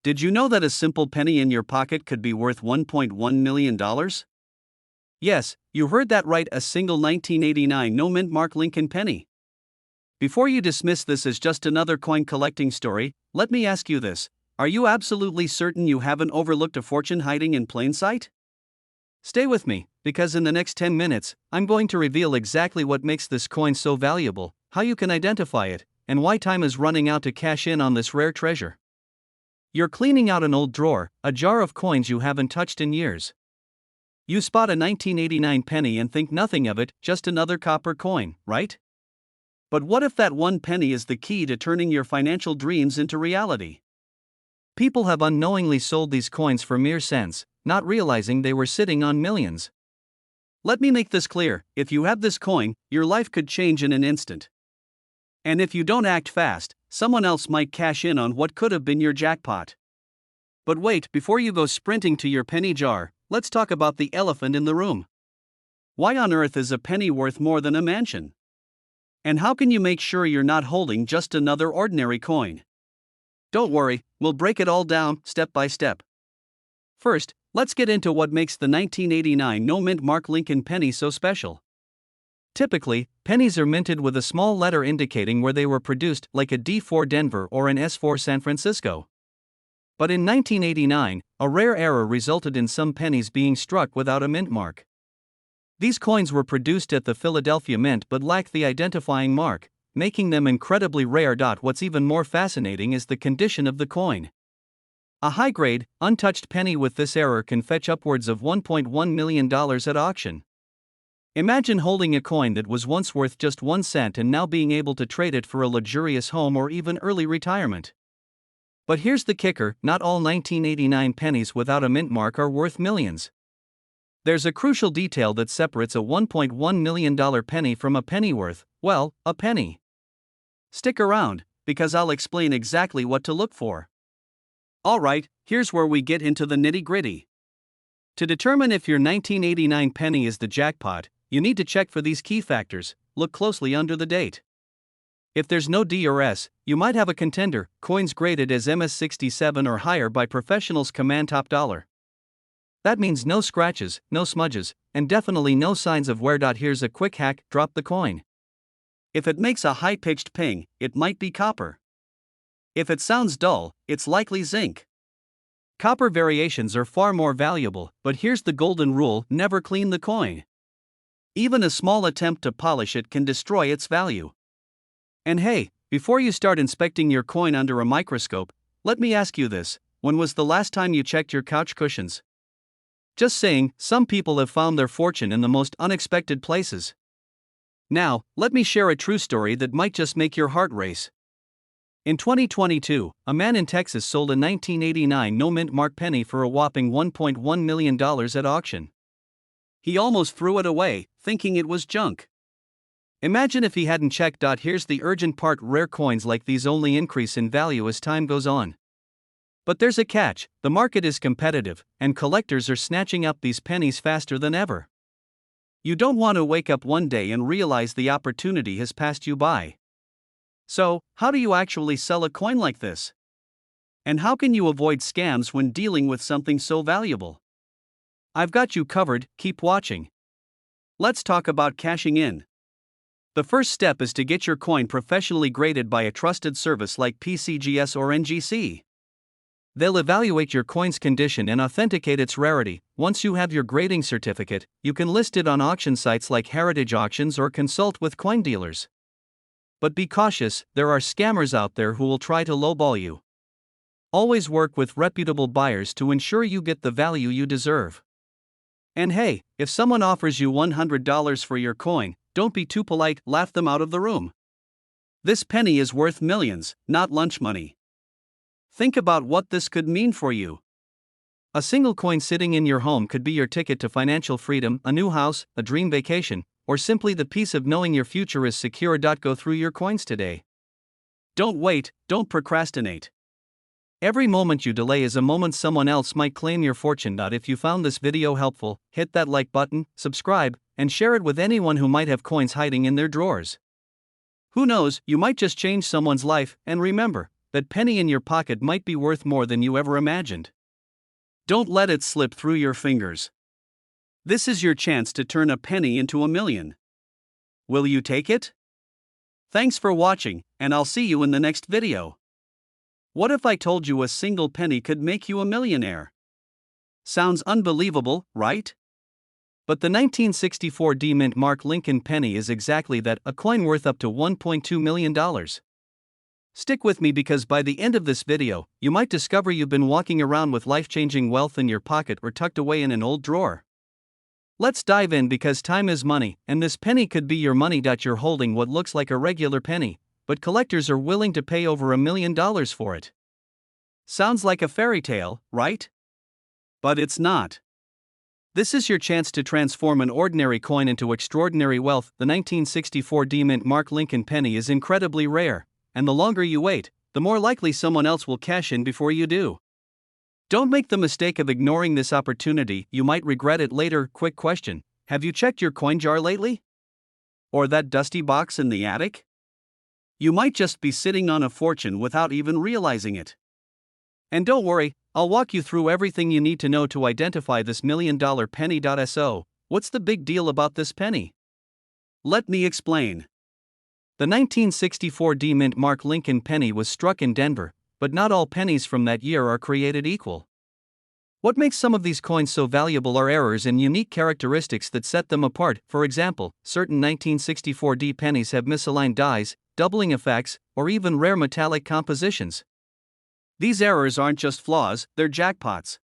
Did you know that a simple penny in your pocket could be worth $1.1 million? Yes, you heard that right, a single 1989 no mint mark Lincoln penny. Before you dismiss this as just another coin collecting story, let me ask you this: are you absolutely certain you haven't overlooked a fortune hiding in plain sight? Stay with me, because in the next 10 minutes, I'm going to reveal exactly what makes this coin so valuable, how you can identify it, and why time is running out to cash in on this rare treasure. You're cleaning out an old drawer, a jar of coins you haven't touched in years. You spot a 1989 penny and think nothing of it, just another copper coin, right? But what if that one penny is the key to turning your financial dreams into reality? People have unknowingly sold these coins for mere cents, not realizing they were sitting on millions. Let me make this clear: if you have this coin, your life could change in an instant. And if you don't act fast, someone else might cash in on what could have been your jackpot. But wait, before you go sprinting to your penny jar, let's talk about the elephant in the room. Why on earth is a penny worth more than a mansion? And how can you make sure you're not holding just another ordinary coin? Don't worry, we'll break it all down, step by step. First, let's get into what makes the 1989 no mint mark Lincoln penny so special. Typically, pennies are minted with a small letter indicating where they were produced, like a D4 Denver or an S4 San Francisco. But in 1989, a rare error resulted in some pennies being struck without a mint mark. These coins were produced at the Philadelphia Mint but lacked the identifying mark, making them incredibly rare. What's even more fascinating is the condition of the coin. A high-grade, untouched penny with this error can fetch upwards of $1.1 million at auction. Imagine holding a coin that was once worth just 1 cent and now being able to trade it for a luxurious home or even early retirement. But here's the kicker: not all 1989 pennies without a mint mark are worth millions. There's a crucial detail that separates a $1.1 million penny from a penny worth, well, a penny. Stick around, because I'll explain exactly what to look for. Alright, here's where we get into the nitty-gritty. To determine if your 1989 penny is the jackpot, you need to check for these key factors. Look closely under the date. If there's no D or S, you might have a contender. Coins graded as MS67 or higher by professionals command top dollar. That means no scratches, no smudges, and definitely no signs of wear. Here's a quick hack: drop the coin. If it makes a high-pitched ping, it might be copper. If it sounds dull, it's likely zinc. Copper variations are far more valuable, but here's the golden rule: never clean the coin. Even a small attempt to polish it can destroy its value. And hey, before you start inspecting your coin under a microscope, let me ask you this: when was the last time you checked your couch cushions? Just saying, some people have found their fortune in the most unexpected places. Now, let me share a true story that might just make your heart race. In 2022, a man in Texas sold a 1989 no mint mark penny for a whopping $1.1 million at auction. He almost threw it away, thinking it was junk. Imagine if he hadn't checked. Here's the urgent part: rare coins like these only increase in value as time goes on. But there's a catch: the market is competitive, and collectors are snatching up these pennies faster than ever. You don't want to wake up one day and realize the opportunity has passed you by. So, how do you actually sell a coin like this? And how can you avoid scams when dealing with something so valuable? I've got you covered, keep watching. Let's talk about cashing in. The first step is to get your coin professionally graded by a trusted service like PCGS or NGC. They'll evaluate your coin's condition and authenticate its rarity. Once you have your grading certificate, you can list it on auction sites like Heritage Auctions or consult with coin dealers. But be cautious: there are scammers out there who will try to lowball you. Always work with reputable buyers to ensure you get the value you deserve. And hey, if someone offers you $100 for your coin, don't be too polite, laugh them out of the room. This penny is worth millions, not lunch money. Think about what this could mean for you. A single coin sitting in your home could be your ticket to financial freedom, a new house, a dream vacation, or simply the peace of knowing your future is secure. Go through your coins today. Don't wait, don't procrastinate. Every moment you delay is a moment someone else might claim your fortune. If you found this video helpful, hit that like button, subscribe, and share it with anyone who might have coins hiding in their drawers. Who knows, you might just change someone's life. And remember, that penny in your pocket might be worth more than you ever imagined. Don't let it slip through your fingers. This is your chance to turn a penny into a million. Will you take it? Thanks for watching, and I'll see you in the next video. What if I told you a single penny could make you a millionaire? Sounds unbelievable, right? But the 1964 D-Mint Mark Lincoln penny is exactly that, a coin worth up to $1.2 million. Stick with me because by the end of this video, you might discover you've been walking around with life-changing wealth in your pocket or tucked away in an old drawer. Let's dive in because time is money, and this penny could be your money. You're holding what looks like a regular penny, but collectors are willing to pay over $1 million for it. Sounds like a fairy tale, right? But it's not. This is your chance to transform an ordinary coin into extraordinary wealth. The 1964 D-Mint Mark Lincoln penny is incredibly rare, and the longer you wait, the more likely someone else will cash in before you do. Don't make the mistake of ignoring this opportunity, you might regret it later. Quick question: have you checked your coin jar lately? Or that dusty box in the attic? You might just be sitting on a fortune without even realizing it. And don't worry, I'll walk you through everything you need to know to identify this million-dollar penny. So, what's the big deal about this penny? Let me explain. The 1964 D-Mint Mark Lincoln penny was struck in Denver, but not all pennies from that year are created equal. What makes some of these coins so valuable are errors and unique characteristics that set them apart. For example, certain 1964 D pennies have misaligned dies, doubling effects, or even rare metallic compositions. These errors aren't just flaws, they're jackpots.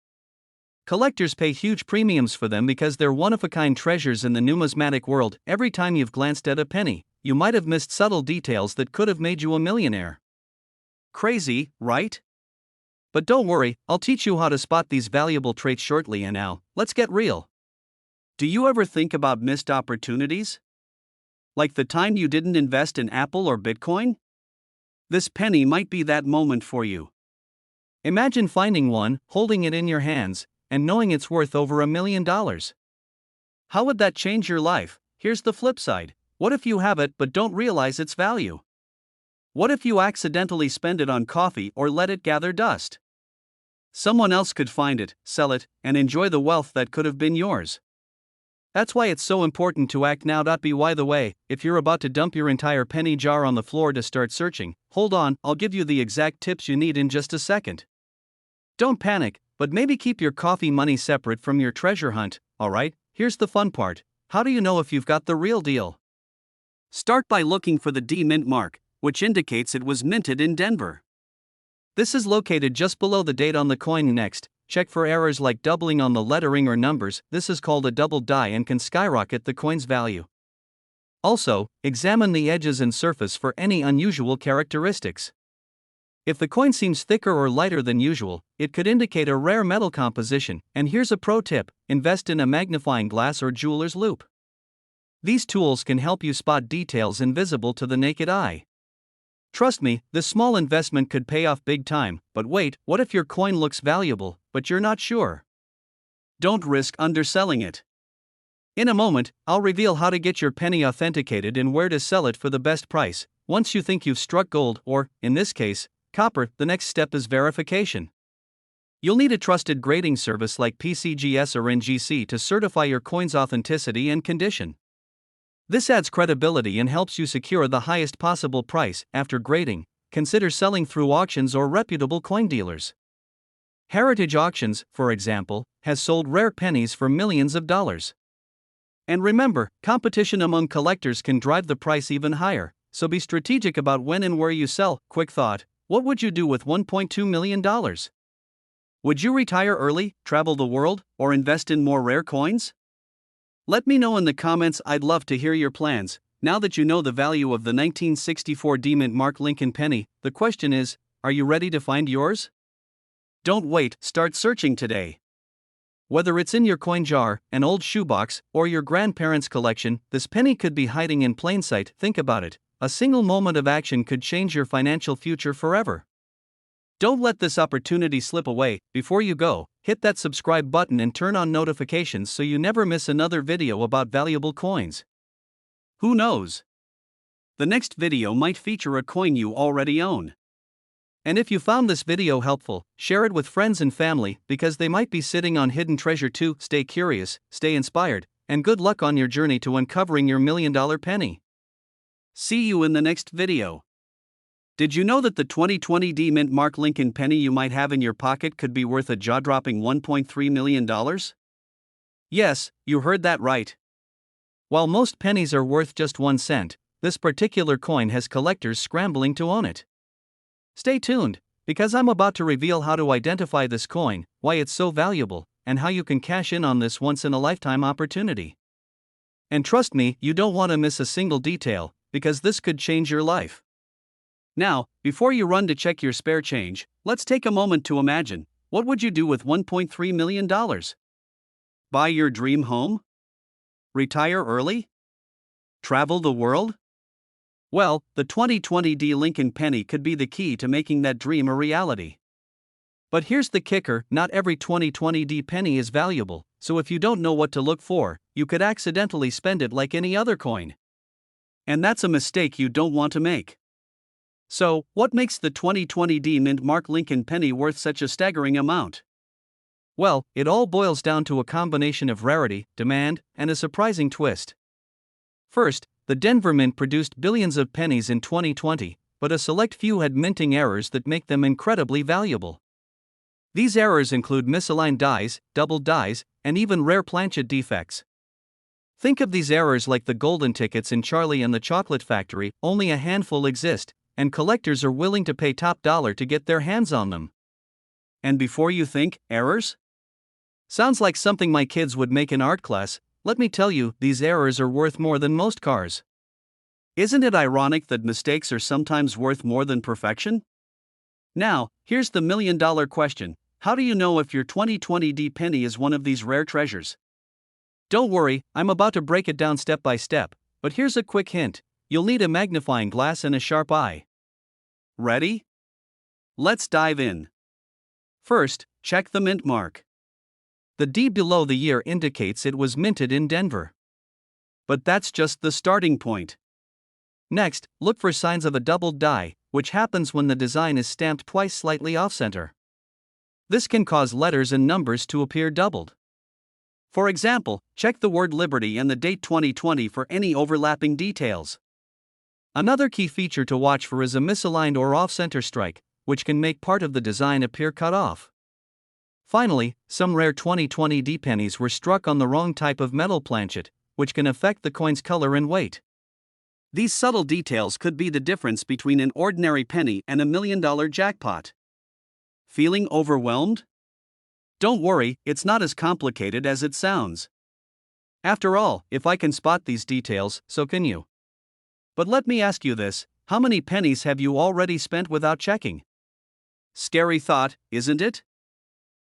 Collectors pay huge premiums for them because they're one-of-a-kind treasures in the numismatic world. Every time you've glanced at a penny, you might have missed subtle details that could have made you a millionaire. Crazy, right? But don't worry, I'll teach you how to spot these valuable traits shortly. And now, let's get real. Do you ever think about missed opportunities? Like the time you didn't invest in Apple or Bitcoin? This penny might be that moment for you. Imagine finding one, holding it in your hands, and knowing it's worth over $1 million. How would that change your life? Here's the flip side. What if you have it but don't realize its value? What if you accidentally spend it on coffee or let it gather dust? Someone else could find it, sell it, and enjoy the wealth that could have been yours. That's why it's so important to act now. By the way, if you're about to dump your entire penny jar on the floor to start searching, hold on, I'll give you the exact tips you need in just a second. Don't panic, but maybe keep your coffee money separate from your treasure hunt. Alright, here's the fun part. How do you know if you've got the real deal? Start by looking for the D-Mint mark, which indicates it was minted in Denver. This is located just below the date on the coin. Next, check for errors like doubling on the lettering or numbers. This is called a double die and can skyrocket the coin's value. Also, examine the edges and surface for any unusual characteristics. If the coin seems thicker or lighter than usual, it could indicate a rare metal composition. And here's a pro tip: invest in a magnifying glass or jeweler's loupe. These tools can help you spot details invisible to the naked eye. Trust me, this small investment could pay off big time. But wait, what if your coin looks valuable, but you're not sure? Don't risk underselling it. In a moment, I'll reveal how to get your penny authenticated and where to sell it for the best price. Once you think you've struck gold, or, in this case, copper, the next step is verification. You'll need a trusted grading service like PCGS or NGC to certify your coin's authenticity and condition. This adds credibility and helps you secure the highest possible price. After grading, consider selling through auctions or reputable coin dealers. Heritage Auctions, for example, has sold rare pennies for millions of dollars. And remember, competition among collectors can drive the price even higher, so be strategic about when and where you sell. Quick thought: what would you do with $1.2 million? Would you retire early, travel the world, or invest in more rare coins? Let me know in the comments. I'd love to hear your plans. Now that you know the value of the 1964 D-Mint Mark Lincoln penny, the question is, are you ready to find yours? Don't wait, start searching today. Whether it's in your coin jar, an old shoebox, or your grandparents' collection, this penny could be hiding in plain sight. Think about it. A single moment of action could change your financial future forever. Don't let this opportunity slip away. Before you go, hit that subscribe button and turn on notifications so you never miss another video about valuable coins. Who knows? The next video might feature a coin you already own. And if you found this video helpful, share it with friends and family because they might be sitting on hidden treasure too. Stay curious, stay inspired, and good luck on your journey to uncovering your $1,000,000 penny. See you in the next video. Did you know that the 2020 Mint Mark Lincoln penny you might have in your pocket could be worth a jaw-dropping $1.3 million? Yes, you heard that right. While most pennies are worth just 1 cent, this particular coin has collectors scrambling to own it. Stay tuned, because I'm about to reveal how to identify this coin, why it's so valuable, and how you can cash in on this once-in-a-lifetime opportunity. And trust me, you don't want to miss a single detail, because this could change your life. Now, before you run to check your spare change, let's take a moment to imagine, what would you do with $1.3 million? Buy your dream home? Retire early? Travel the world? Well, the 2020 Lincoln penny could be the key to making that dream a reality. But here's the kicker, not every 2020 penny is valuable, so if you don't know what to look for, you could accidentally spend it like any other coin. And that's a mistake you don't want to make. So, what makes the 2020 Mint Mark Lincoln penny worth such a staggering amount? Well, it all boils down to a combination of rarity, demand, and a surprising twist. First, the Denver Mint produced billions of pennies in 2020, but a select few had minting errors that make them incredibly valuable. These errors include misaligned dies, doubled dies, and even rare planchet defects. Think of these errors like the golden tickets in Charlie and the Chocolate Factory. Only a handful exist, and collectors are willing to pay top dollar to get their hands on them. And before you think, errors? Sounds like something my kids would make in art class. Let me tell you, these errors are worth more than most cars. Isn't it ironic that mistakes are sometimes worth more than perfection? Now, here's the $1,000,000 question. How do you know if your 2020 penny is one of these rare treasures? Don't worry, I'm about to break it down step by step, but here's a quick hint. You'll need a magnifying glass and a sharp eye. Ready? Let's dive in. First, check the mint mark. The D below the year indicates it was minted in Denver. But that's just the starting point. Next, look for signs of a doubled die, which happens when the design is stamped twice slightly off-center. This can cause letters and numbers to appear doubled. For example, check the word Liberty and the date 2020 for any overlapping details. Another key feature to watch for is a misaligned or off-center strike, which can make part of the design appear cut off. Finally, some rare 2020 pennies were struck on the wrong type of metal planchet, which can affect the coin's color and weight. These subtle details could be the difference between an ordinary penny and a $1,000,000 jackpot. Feeling overwhelmed? Don't worry, it's not as complicated as it sounds. After all, if I can spot these details, so can you. But let me ask you this, how many pennies have you already spent without checking? Scary thought, isn't it?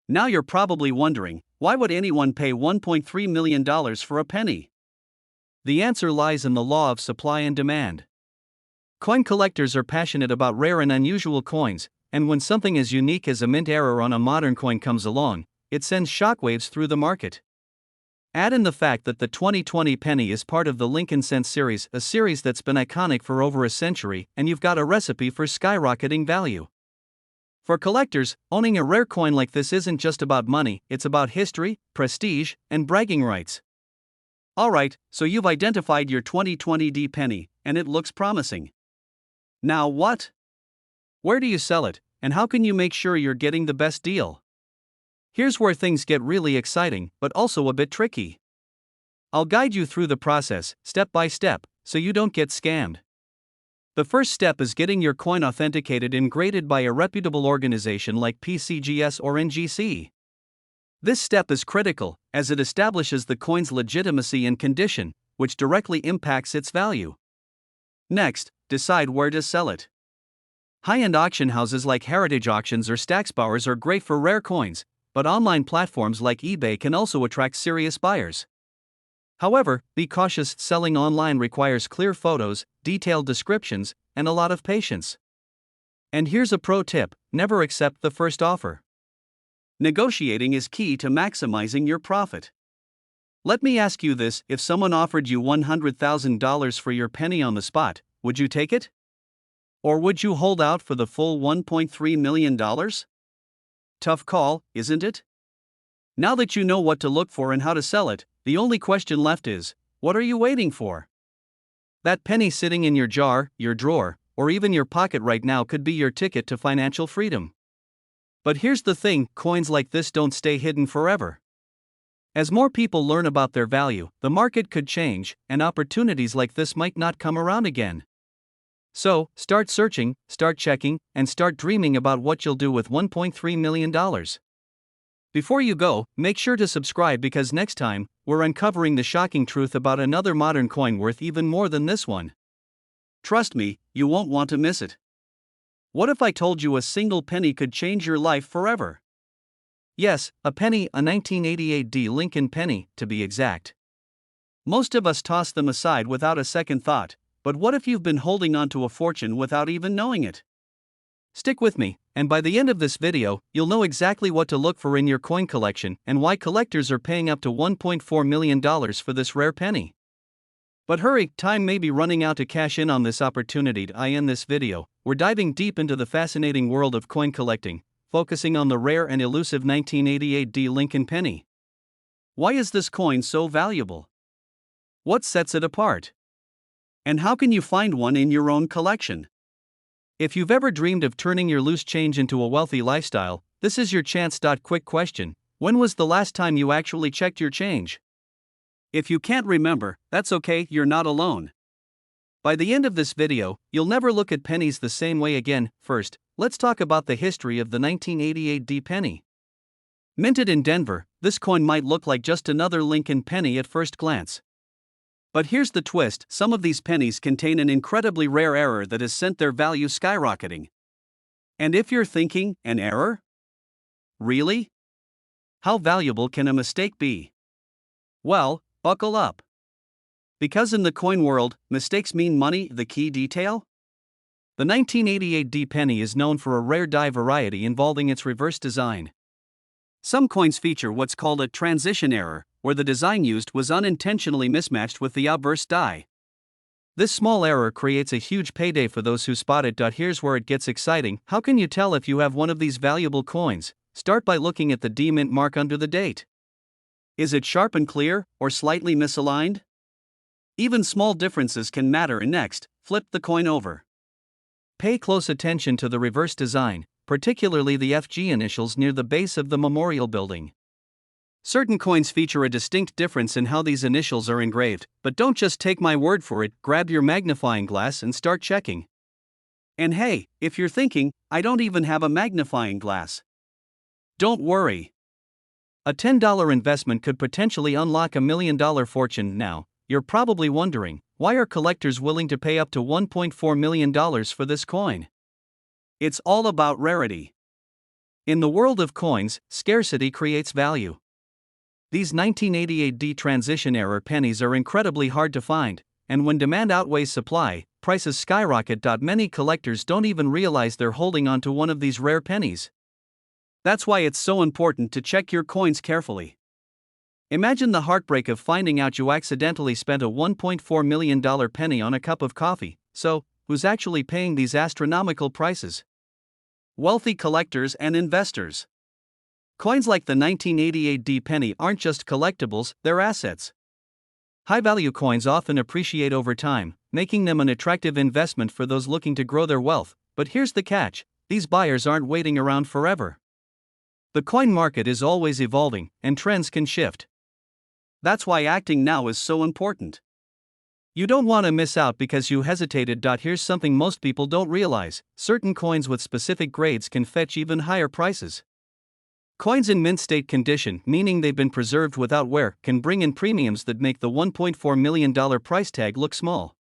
Now you're probably wondering, why would anyone pay $1.3 million for a penny? The answer lies in the law of supply and demand. Coin collectors are passionate about rare and unusual coins, and when something as unique as a mint error on a modern coin comes along, it sends shockwaves through the market. Add in the fact that the 2020 penny is part of the Lincoln Cent series, a series that's been iconic for over a century, and you've got a recipe for skyrocketing value. For collectors, owning a rare coin like this isn't just about money, it's about history, prestige, and bragging rights. Alright, so you've identified your 2020 penny, and it looks promising. Now what? Where do you sell it, and how can you make sure you're getting the best deal? Here's where things get really exciting, but also a bit tricky. I'll guide you through the process, step by step, so you don't get scammed. The first step is getting your coin authenticated and graded by a reputable organization like PCGS or NGC. This step is critical, as it establishes the coin's legitimacy and condition, which directly impacts its value. Next, decide where to sell it. High-end auction houses like Heritage Auctions or Stacksbowers are great for rare coins, but online platforms like eBay can also attract serious buyers. However, be cautious, selling online requires clear photos, detailed descriptions, and a lot of patience. And here's a pro tip, never accept the first offer. Negotiating is key to maximizing your profit. Let me ask you this, if someone offered you $100,000 for your penny on the spot, would you take it? Or would you hold out for the full $1.3 million? Tough call, isn't it? Now that you know what to look for and how to sell it, the only question left is, what are you waiting for? That penny sitting in your jar, your drawer, or even your pocket right now could be your ticket to financial freedom. But here's the thing, coins like this don't stay hidden forever. As more people learn about their value, the market could change, and opportunities like this might not come around again. So, start searching, start checking, and start dreaming about what you'll do with $1.3 million. Before you go, make sure to subscribe because next time, we're uncovering the shocking truth about another modern coin worth even more than this one. Trust me, you won't want to miss it. What if I told you a single penny could change your life forever? Yes, a penny, a 1988 D Lincoln penny, to be exact. Most of us toss them aside without a second thought, but what if you've been holding on to a fortune without even knowing it? Stick with me, and by the end of this video, you'll know exactly what to look for in your coin collection and why collectors are paying up to $1.4 million for this rare penny. But hurry, time may be running out to cash in on this opportunity. In this video, we're diving deep into the fascinating world of coin collecting, focusing on the rare and elusive 1988 D Lincoln penny. Why is this coin so valuable? What sets it apart? And how can you find one in your own collection? If you've ever dreamed of turning your loose change into a wealthy lifestyle, this is your chance. Quick question: when was the last time you actually checked your change? If you can't remember, that's okay, you're not alone. By the end of this video, you'll never look at pennies the same way again. First, let's talk about the history of the 1988 D penny. Minted in Denver, this coin might look like just another Lincoln penny at first glance. But here's the twist: some of these pennies contain an incredibly rare error that has sent their value skyrocketing. And if you're thinking, an error? Really? How valuable can a mistake be? Well, buckle up. Because in the coin world, mistakes mean money. The key detail? The 1988 D penny is known for a rare die variety involving its reverse design. Some coins feature what's called a transition error, where the design used was unintentionally mismatched with the obverse die. This small error creates a huge payday for those who spot it. Here's where it gets exciting. How can you tell if you have one of these valuable coins? Start by looking at the D mint mark under the date. Is it sharp and clear, or slightly misaligned? Even small differences can matter. And next, flip the coin over. Pay close attention to the reverse design, particularly the FG initials near the base of the memorial building. Certain coins feature a distinct difference in how these initials are engraved, but don't just take my word for it, grab your magnifying glass and start checking. And hey, if you're thinking, I don't even have a magnifying glass. Don't worry. A $10 investment could potentially unlock $1 million fortune. Now, you're probably wondering, why are collectors willing to pay up to $1.4 million for this coin? It's all about rarity. In the world of coins, scarcity creates value. These 1988 D transition error pennies are incredibly hard to find, and when demand outweighs supply, prices skyrocket. Many collectors don't even realize they're holding on to one of these rare pennies. That's why it's so important to check your coins carefully. Imagine the heartbreak of finding out you accidentally spent a $1.4 million penny on a cup of coffee. So, who's actually paying these astronomical prices? Wealthy collectors and investors. Coins like the 1988 D penny aren't just collectibles, they're assets. High-value coins often appreciate over time, making them an attractive investment for those looking to grow their wealth. But here's the catch: these buyers aren't waiting around forever. The coin market is always evolving, and trends can shift. That's why acting now is so important. You don't want to miss out because you hesitated. Here's something most people don't realize: certain coins with specific grades can fetch even higher prices. Coins in mint state condition, meaning they've been preserved without wear, can bring in premiums that make the $1.4 million price tag look small.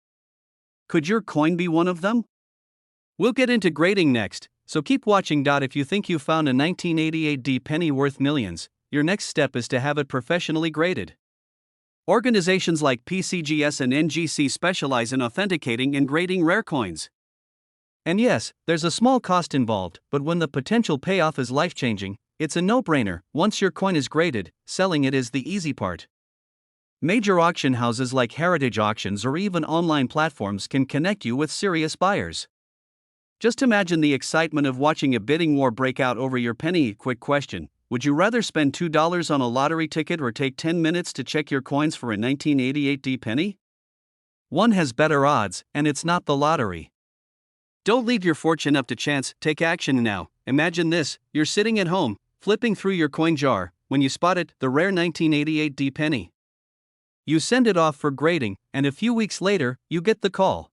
Could your coin be one of them? We'll get into grading next, so keep watching. If you think you found a 1988 D penny worth millions, your next step is to have it professionally graded. Organizations like PCGS and NGC specialize in authenticating and grading rare coins. And yes, there's a small cost involved, but when the potential payoff is life-changing, it's a no-brainer. Once your coin is graded, selling it is the easy part. Major auction houses like Heritage Auctions or even online platforms can connect you with serious buyers. Just imagine the excitement of watching a bidding war break out over your penny. Quick question: would you rather spend $2 on a lottery ticket or take 10 minutes to check your coins for a 1988 D penny? One has better odds, and it's not the lottery. Don't leave your fortune up to chance, take action now. Imagine this: you're sitting at home, flipping through your coin jar, when you spot it, the rare 1988 D penny. You send it off for grading, and a few weeks later, you get the call.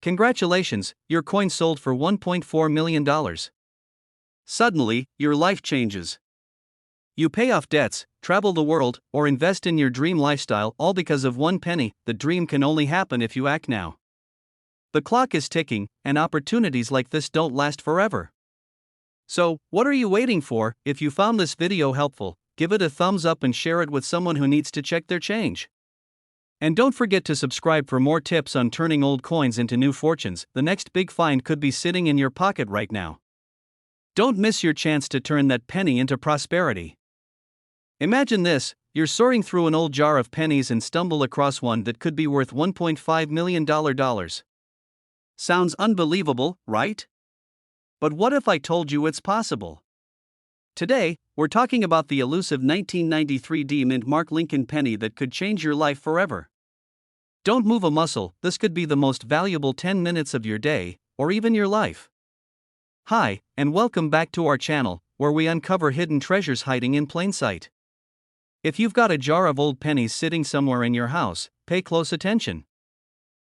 Congratulations, your coin sold for $1.4 million. Suddenly, your life changes. You pay off debts, travel the world, or invest in your dream lifestyle, all because of one penny. The dream can only happen if you act now. The clock is ticking, and opportunities like this don't last forever. So, what are you waiting for? If you found this video helpful, give it a thumbs up and share it with someone who needs to check their change. And don't forget to subscribe for more tips on turning old coins into new fortunes. The next big find could be sitting in your pocket right now. Don't miss your chance to turn that penny into prosperity. Imagine this: you're soaring through an old jar of pennies and stumble across one that could be worth $1.5 million. Sounds unbelievable, right? But what if I told you it's possible? Today, we're talking about the elusive 1993 D Mint Mark Lincoln penny that could change your life forever. Don't move a muscle, this could be the most valuable 10 minutes of your day, or even your life. Hi, and welcome back to our channel, where we uncover hidden treasures hiding in plain sight. If you've got a jar of old pennies sitting somewhere in your house, pay close attention.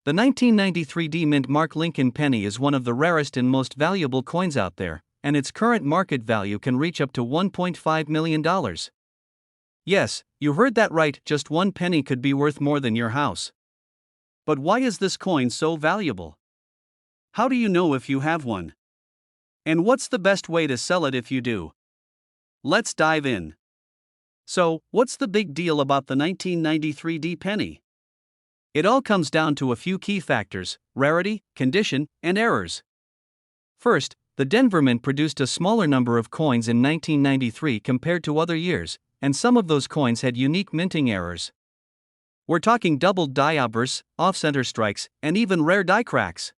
The 1993 D Mint Mark Lincoln penny is one of the rarest and most valuable coins out there, and its current market value can reach up to $1.5 million. Yes, you heard that right, just one penny could be worth more than your house. But why is this coin so valuable? How do you know if you have one? And what's the best way to sell it if you do? Let's dive in. So, what's the big deal about the 1993 D penny? It all comes down to a few key factors: rarity, condition, and errors. First, the Denver Mint produced a smaller number of coins in 1993 compared to other years, and some of those coins had unique minting errors. We're talking doubled die outbursts, off-center strikes, and even rare die cracks.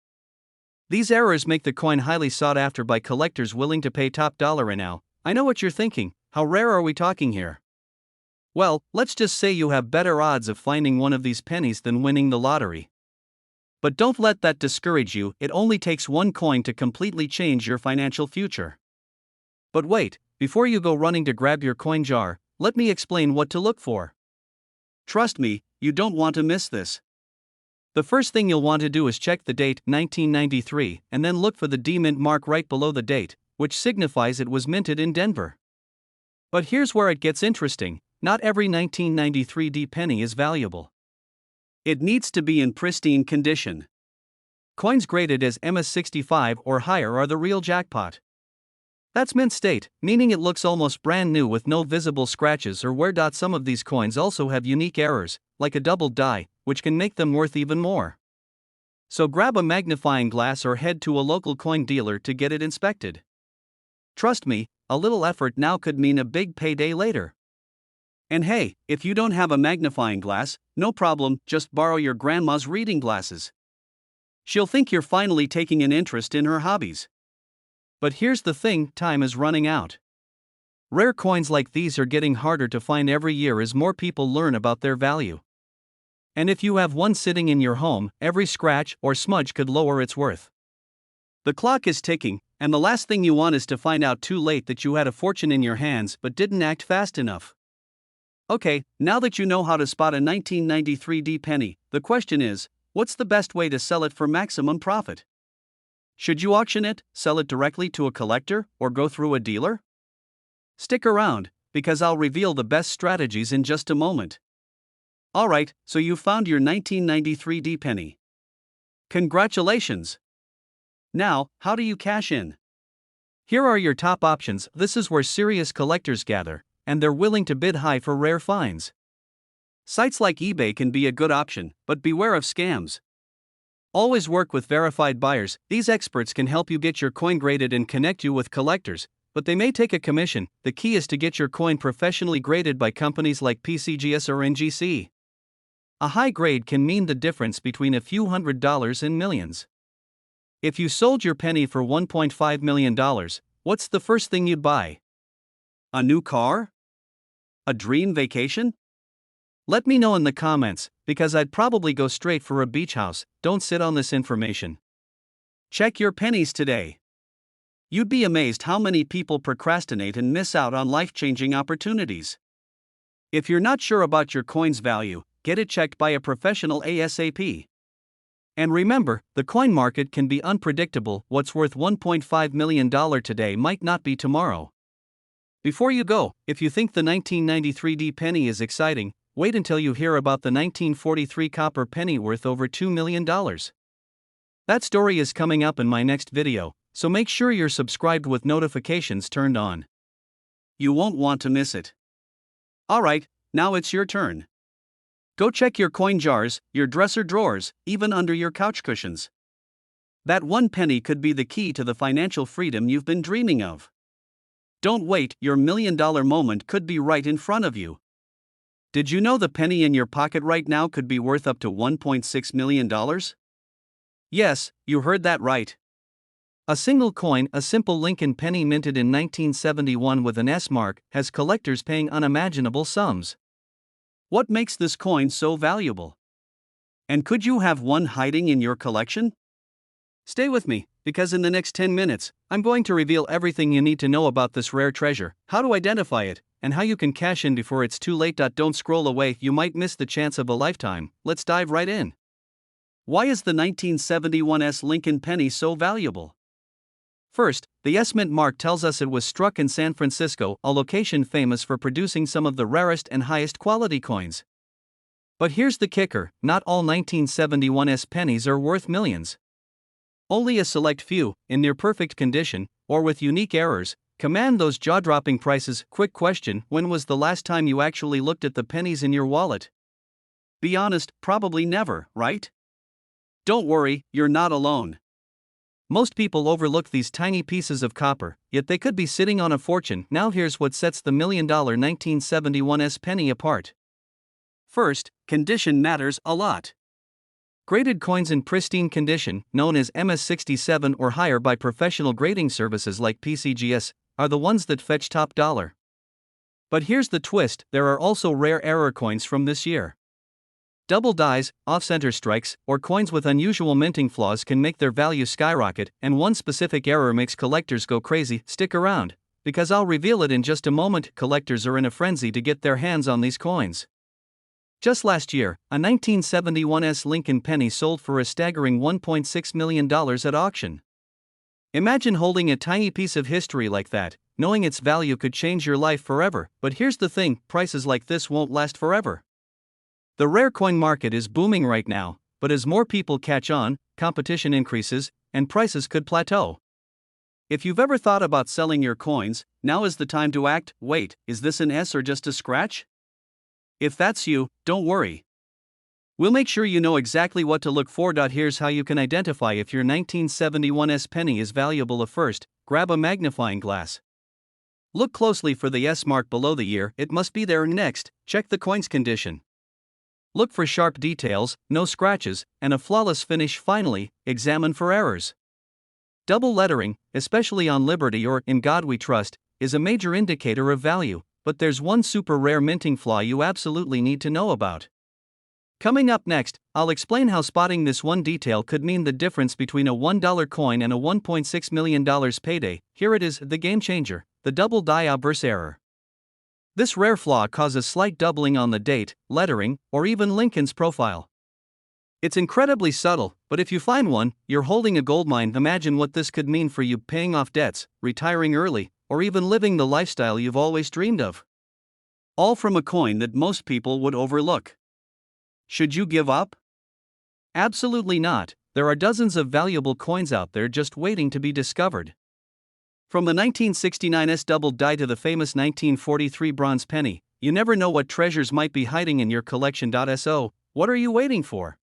These errors make the coin highly sought after by collectors willing to pay top dollar. And now, I know what you're thinking: how rare are we talking here? Well, let's just say you have better odds of finding one of these pennies than winning the lottery. But don't let that discourage you, it only takes one coin to completely change your financial future. But wait, before you go running to grab your coin jar, let me explain what to look for. Trust me, you don't want to miss this. The first thing you'll want to do is check the date, 1993, and then look for the D Mint mark right below the date, which signifies it was minted in Denver. But here's where it gets interesting: not every 1993 D penny is valuable. It needs to be in pristine condition. Coins graded as MS65 or higher are the real jackpot. That's mint state, meaning it looks almost brand new with no visible scratches or wear. Some of these coins also have unique errors, like a doubled die, which can make them worth even more. So grab a magnifying glass or head to a local coin dealer to get it inspected. Trust me, a little effort now could mean a big payday later. And hey, if you don't have a magnifying glass, no problem, just borrow your grandma's reading glasses. She'll think you're finally taking an interest in her hobbies. But here's the thing: time is running out. Rare coins like these are getting harder to find every year as more people learn about their value. And if you have one sitting in your home, every scratch or smudge could lower its worth. The clock is ticking, and the last thing you want is to find out too late that you had a fortune in your hands but didn't act fast enough. Okay, now that you know how to spot a 1993 D penny, the question is, what's the best way to sell it for maximum profit? Should you auction it, sell it directly to a collector, or go through a dealer? Stick around, because I'll reveal the best strategies in just a moment. Alright, so you found your 1993 D penny. Congratulations! Now, how do you cash in? Here are your top options. This is where serious collectors gather, and they're willing to bid high for rare finds. Sites like eBay can be a good option, but beware of scams. Always work with verified buyers. These experts can help you get your coin graded and connect you with collectors, but they may take a commission. The key is to get your coin professionally graded by companies like PCGS or NGC. A high grade can mean the difference between a few $100s and millions. If you sold your penny for $1.5 million, what's the first thing you'd buy? A new car? A dream vacation? Let me know in the comments, because I'd probably go straight for a beach house. Don't sit on this information. Check your pennies today. You'd be amazed how many people procrastinate and miss out on life-changing opportunities. If you're not sure about your coin's value, get it checked by a professional ASAP. And remember, the coin market can be unpredictable. What's worth $1.5 million today might not be tomorrow. Before you go, if you think the 1993 penny is exciting, wait until you hear about the 1943 copper penny worth over $2 million. That story is coming up in my next video, so make sure you're subscribed with notifications turned on. You won't want to miss it. Alright, now it's your turn. Go check your coin jars, your dresser drawers, even under your couch cushions. That one penny could be the key to the financial freedom you've been dreaming of. Don't wait, your million-dollar moment could be right in front of you. Did you know the penny in your pocket right now could be worth up to $1.6 million? Yes, you heard that right. A single coin, a simple Lincoln penny minted in 1971 with an S mark, has collectors paying unimaginable sums. What makes this coin so valuable? And could you have one hiding in your collection? Stay with me, because in the next 10 minutes, I'm going to reveal everything you need to know about this rare treasure, how to identify it, and how you can cash in before it's too late. Don't scroll away, you might miss the chance of a lifetime. Let's dive right in. Why is the 1971 Lincoln penny so valuable? First, the S mint mark tells us it was struck in San Francisco, a location famous for producing some of the rarest and highest quality coins. But here's the kicker, not all 1971 pennies are worth millions. Only a select few, in near perfect condition, or with unique errors, command those jaw-dropping prices. Quick question, when was the last time you actually looked at the pennies in your wallet? Be honest, probably never, right? Don't worry, you're not alone. Most people overlook these tiny pieces of copper, yet they could be sitting on a fortune. Now here's what sets the million-dollar 1971 penny apart. First, condition matters a lot. Graded coins in pristine condition, known as MS67 or higher by professional grading services like PCGS, are the ones that fetch top dollar. But here's the twist, there are also rare Erorr coins from this year. Double dies, off-center strikes, or coins with unusual minting flaws can make their value skyrocket, and one specific error makes collectors go crazy. Stick around, because I'll reveal it in just a moment. Collectors are in a frenzy to get their hands on these coins. Just last year, a 1971 Lincoln penny sold for a staggering $1.6 million at auction. Imagine holding a tiny piece of history like that, knowing its value could change your life forever. But here's the thing, prices like this won't last forever. The rare coin market is booming right now, but as more people catch on, competition increases, and prices could plateau. If you've ever thought about selling your coins, now is the time to act. Wait, is this an S or just a scratch? If that's you, don't worry. We'll make sure you know exactly what to look for. Here's how you can identify if your 1971 penny is valuable. First, grab a magnifying glass. Look closely for the S mark below the year, it must be there. Next, check the coin's condition. Look for sharp details, no scratches, and a flawless finish. Finally, examine for errors. Double lettering, especially on Liberty or In God We Trust, is a major indicator of value, but there's one super rare minting flaw you absolutely need to know about. Coming up next, I'll explain how spotting this one detail could mean the difference between a $1 coin and a $1.6 million payday. Here it is, the game changer, the double die obverse error. This rare flaw causes slight doubling on the date, lettering, or even Lincoln's profile. It's incredibly subtle, but if you find one, you're holding a goldmine. Imagine what this could mean for you paying off debts, retiring early, or even living the lifestyle you've always dreamed of. All from a coin that most people would overlook. Should you give up? Absolutely not, there are dozens of valuable coins out there just waiting to be discovered. From the 1969 double die to the famous 1943 bronze penny, you never know what treasures might be hiding in your collection. So, what are you waiting for?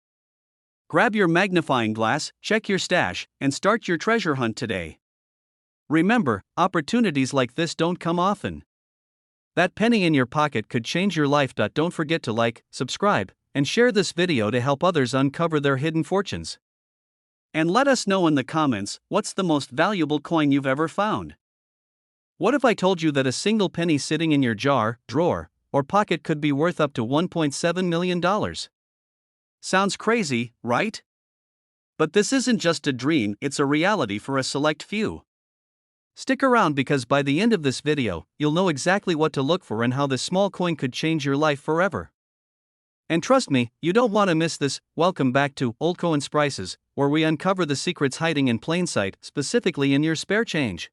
Grab your magnifying glass, check your stash, and start your treasure hunt today. Remember, opportunities like this don't come often. That penny in your pocket could change your life. Don't forget to like, subscribe, and share this video to help others uncover their hidden fortunes. And let us know in the comments what's the most valuable coin you've ever found. What if I told you that a single penny sitting in your jar, drawer, or pocket could be worth up to $1.7 million? Sounds crazy, right? But this isn't just a dream, it's a reality for a select few. Stick around because by the end of this video, you'll know exactly what to look for and how this small coin could change your life forever. And trust me, you don't want to miss this. Welcome back to Old Coins Prices, where we uncover the secrets hiding in plain sight, specifically in your spare change.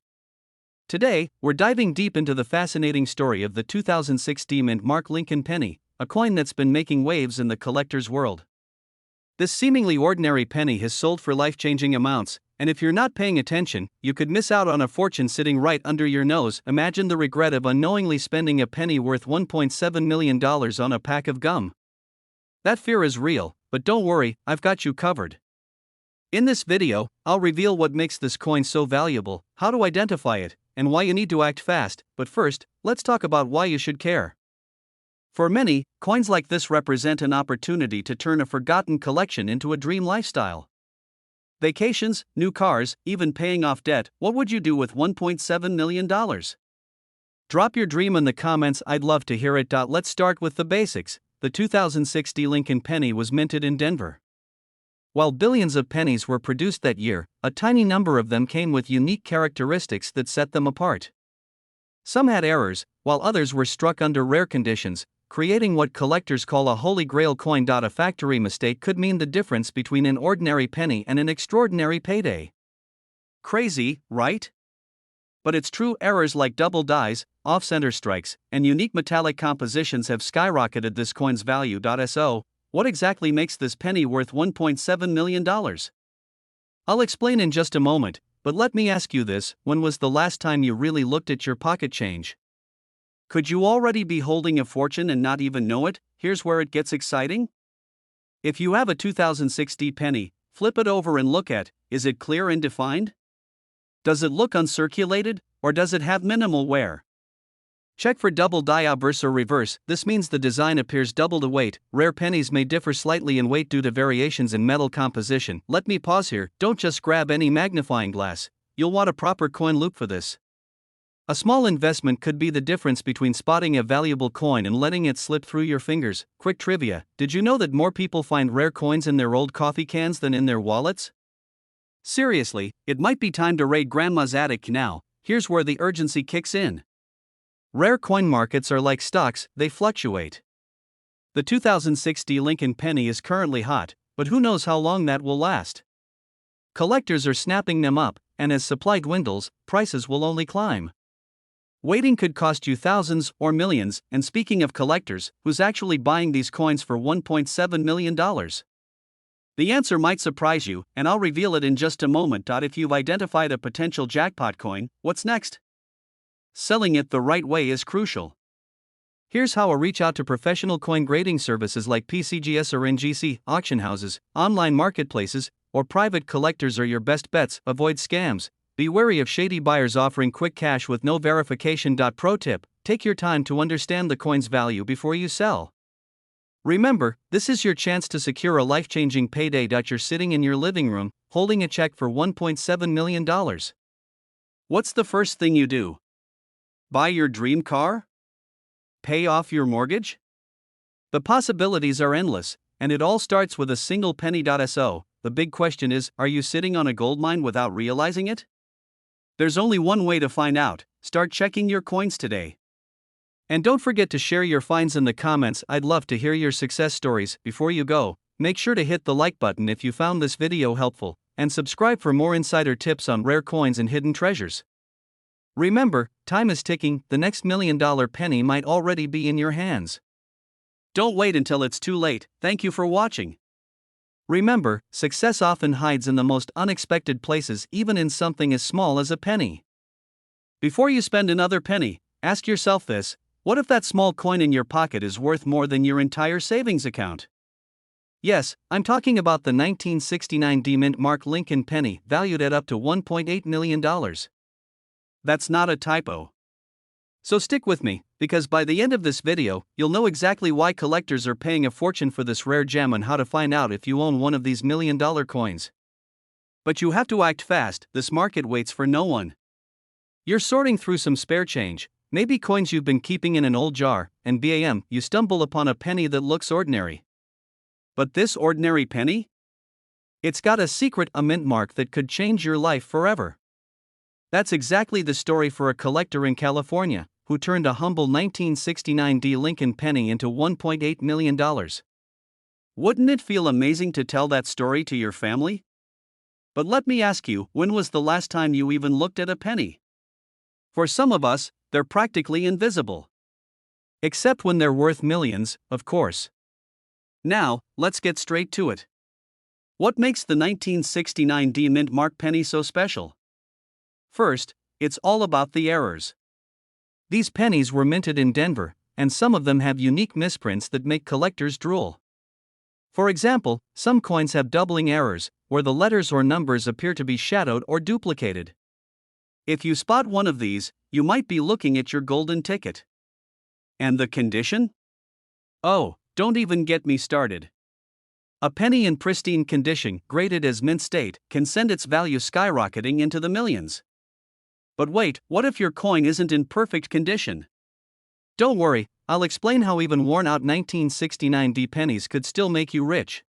Today, we're diving deep into the fascinating story of the 2006 D-Mint Mark Lincoln penny, a coin that's been making waves in the collector's world. This seemingly ordinary penny has sold for life-changing amounts, and if you're not paying attention, you could miss out on a fortune sitting right under your nose. Imagine the regret of unknowingly spending a penny worth $1.7 million on a pack of gum. That fear is real, but don't worry, I've got you covered. In this video, I'll reveal what makes this coin so valuable, how to identify it, and why you need to act fast. But first, let's talk about why you should care. For many, coins like this represent an opportunity to turn a forgotten collection into a dream lifestyle. Vacations, new cars, even paying off debt. What would you do with $1.7 million? Drop your dream in the comments, I'd love to hear it. Let's start with the basics. The 2006 Lincoln penny was minted in Denver. While billions of pennies were produced that year, a tiny number of them came with unique characteristics that set them apart. Some had errors, while others were struck under rare conditions, creating what collectors call a holy grail coin. A factory mistake could mean the difference between an ordinary penny and an extraordinary payday. Crazy, right? But it's true. Errors like double dies, off-center strikes, and unique metallic compositions have skyrocketed this coin's value. So, what exactly makes this penny worth $1.7 million? I'll explain in just a moment, but let me ask you this: when was the last time you really looked at your pocket change? Could you already be holding a fortune and not even know it? Here's where it gets exciting. If you have a 2006 penny, flip it over and look at, is it clear and defined? Does it look uncirculated, or does it have minimal wear? Check for double die obverse or reverse. This means the design appears double the weight. Rare pennies may differ slightly in weight due to variations in metal composition. Let me pause here, don't just grab any magnifying glass. You'll want a proper coin loupe for this. A small investment could be the difference between spotting a valuable coin and letting it slip through your fingers. Quick trivia: did you know that more people find rare coins in their old coffee cans than in their wallets? Seriously, it might be time to raid Grandma's attic now. Here's where the urgency kicks in. Rare coin markets are like stocks, they fluctuate. The 2006 Lincoln penny is currently hot, but who knows how long that will last. Collectors are snapping them up, and as supply dwindles, prices will only climb. Waiting could cost you thousands or millions. And speaking of collectors, who's actually buying these coins for $1.7 million? The answer might surprise you, and I'll reveal it in just a moment. If you've identified a potential jackpot coin, what's next? Selling it the right way is crucial. Here's how. Reach out to professional coin grading services like PCGS or NGC. Auction houses, online marketplaces, or private collectors are your best bets. Avoid scams. Be wary of shady buyers offering quick cash with no verification. Pro tip: take your time to understand the coin's value before you sell. Remember, this is your chance to secure a life-changing payday. You're sitting in your living room, holding a check for $1.7 million. What's the first thing you do? Buy your dream car? Pay off your mortgage? The possibilities are endless, and it all starts with a single penny. So, the big question is, are you sitting on a goldmine without realizing it? There's only one way to find out: start checking your coins today. And don't forget to share your finds in the comments. I'd love to hear your success stories. Before you go, make sure to hit the like button if you found this video helpful, and subscribe for more insider tips on rare coins and hidden treasures. Remember, time is ticking. The next $1 million penny might already be in your hands. Don't wait until it's too late. Thank you for watching. Remember, success often hides in the most unexpected places, even in something as small as a penny. Before you spend another penny, ask yourself this: what if that small coin in your pocket is worth more than your entire savings account? Yes, I'm talking about the 1969 D-Mint Mark Lincoln penny, valued at up to $1.8 million. That's not a typo. So stick with me, because by the end of this video, you'll know exactly why collectors are paying a fortune for this rare gem and how to find out if you own one of these $1 million coins. But you have to act fast, this market waits for no one. You're sorting through some spare change, maybe coins you've been keeping in an old jar, and bam, you stumble upon a penny that looks ordinary. But this ordinary penny? It's got a secret, a mint mark that could change your life forever. That's exactly the story for a collector in California, who turned a humble 1969 D Lincoln penny into $1.8 million. Wouldn't it feel amazing to tell that story to your family? But let me ask you, when was the last time you even looked at a penny? For some of us, they're practically invisible. Except when they're worth millions, of course. Now, let's get straight to it. What makes the 1969 D mint mark penny so special? First, it's all about the errors. These pennies were minted in Denver, and some of them have unique misprints that make collectors drool. For example, some coins have doubling errors, where the letters or numbers appear to be shadowed or duplicated. If you spot one of these, you might be looking at your golden ticket. And the condition? Oh, don't even get me started. A penny in pristine condition, graded as mint state, can send its value skyrocketing into the millions. But wait, what if your coin isn't in perfect condition? Don't worry, I'll explain how even worn-out 1969 D pennies could still make you rich.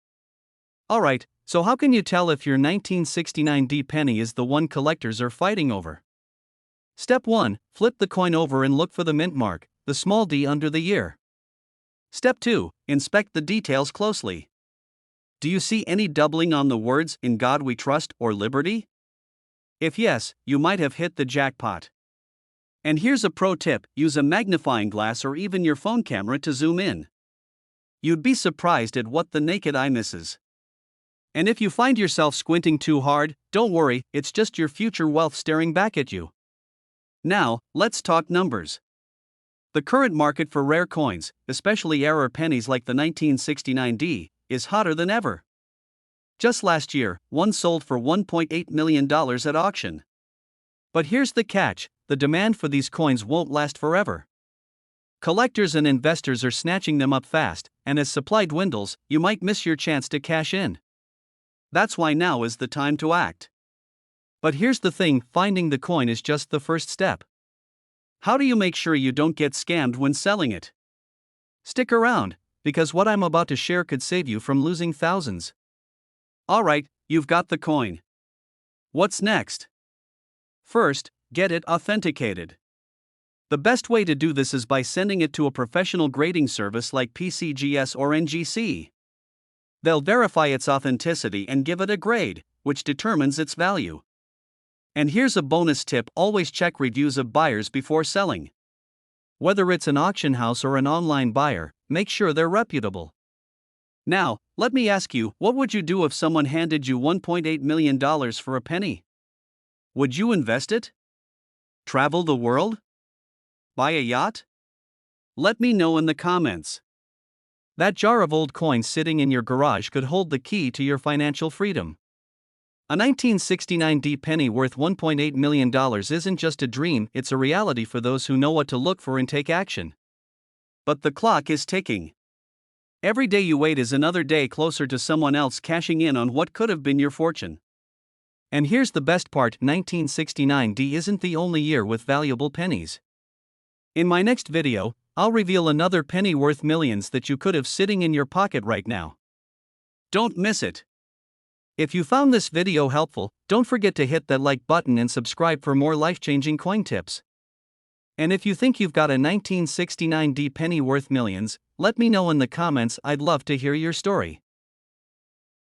Alright, so how can you tell if your 1969 D penny is the one collectors are fighting over? Step 1, flip the coin over and look for the mint mark, the small d under the year. Step 2, inspect the details closely. Do you see any doubling on the words "In God We Trust" or "Liberty"? If yes, you might have hit the jackpot. And here's a pro tip: use a magnifying glass or even your phone camera to zoom in. You'd be surprised at what the naked eye misses. And if you find yourself squinting too hard, don't worry, it's just your future wealth staring back at you. Now, let's talk numbers. The current market for rare coins, especially Erorr pennies like the 1969 D, is hotter than ever. Just last year, one sold for $1.8 million at auction. But here's the catch: the demand for these coins won't last forever. Collectors and investors are snatching them up fast, and as supply dwindles, you might miss your chance to cash in. That's why now is the time to act. But here's the thing: finding the coin is just the first step. How do you make sure you don't get scammed when selling it? Stick around, because what I'm about to share could save you from losing thousands. Alright, you've got the coin. What's next? First, get it authenticated. The best way to do this is by sending it to a professional grading service like PCGS or NGC. They'll verify its authenticity and give it a grade, which determines its value. And here's a bonus tip: always check reviews of buyers before selling. Whether it's an auction house or an online buyer, make sure they're reputable. Now, let me ask you, what would you do if someone handed you $1.8 million for a penny? Would you invest it? Travel the world? Buy a yacht? Let me know in the comments. That jar of old coins sitting in your garage could hold the key to your financial freedom. A 1969 D penny worth $1.8 million isn't just a dream, it's a reality for those who know what to look for and take action. But the clock is ticking. Every day you wait is another day closer to someone else cashing in on what could have been your fortune. And here's the best part: 1969 D isn't the only year with valuable pennies. In my next video, I'll reveal another penny worth millions that you could have sitting in your pocket right now. Don't miss it. If you found this video helpful, don't forget to hit that like button and subscribe for more life-changing coin tips. And if you think you've got a 1969 D penny worth millions, let me know in the comments. I'd love to hear your story.